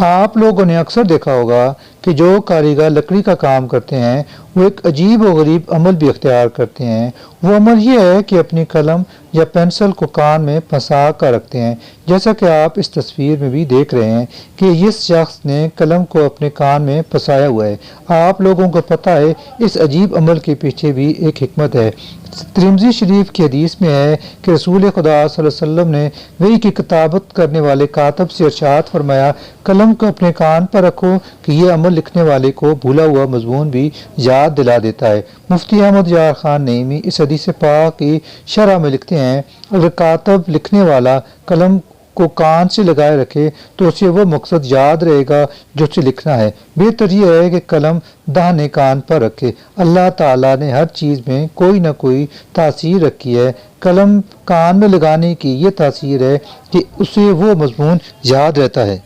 آپ لوگوں نے اکثر دیکھا ہوگا کہ جو کاریگر لکڑی کا کام کرتے ہیں وہ ایک عجیب و غریب عمل بھی اختیار کرتے ہیں۔ وہ عمل یہ ہے کہ اپنی قلم یا پینسل کو کان میں پھنسا کر رکھتے ہیں، جیسا کہ آپ اس تصویر میں بھی دیکھ رہے ہیں کہ اس شخص نے قلم کو اپنے کان میں پھنسایا ہوا ہے۔ آپ لوگوں کو پتہ ہے اس عجیب عمل کے پیچھے بھی ایک حکمت ہے۔ ترمذی شریف کی حدیث میں ہے کہ رسول خدا صلی اللہ علیہ وسلم نے وحی کی کتابت کرنے والے کاتب سے ارشاد فرمایا، قلم کو اپنے کان پر رکھو کہ یہ عمل لکھنے والے کو بھولا ہوا مضمون بھی یاد دلا دیتا ہے۔ مفتی احمد یار خان نعیمی اس حدیث پاک کی شرح میں لکھتے ہیں، اگر کاتب لکھنے والا قلم کو کان سے لگائے رکھے تو اسے وہ مقصد یاد رہے گا جو اسے لکھنا ہے۔ بہتر یہ ہے کہ قلم داہنے کان پر رکھے۔ اللہ تعالیٰ نے ہر چیز میں کوئی نہ کوئی تاثیر رکھی ہے۔ قلم کان میں لگانے کی یہ تاثیر ہے کہ اسے وہ مضمون یاد رہتا ہے۔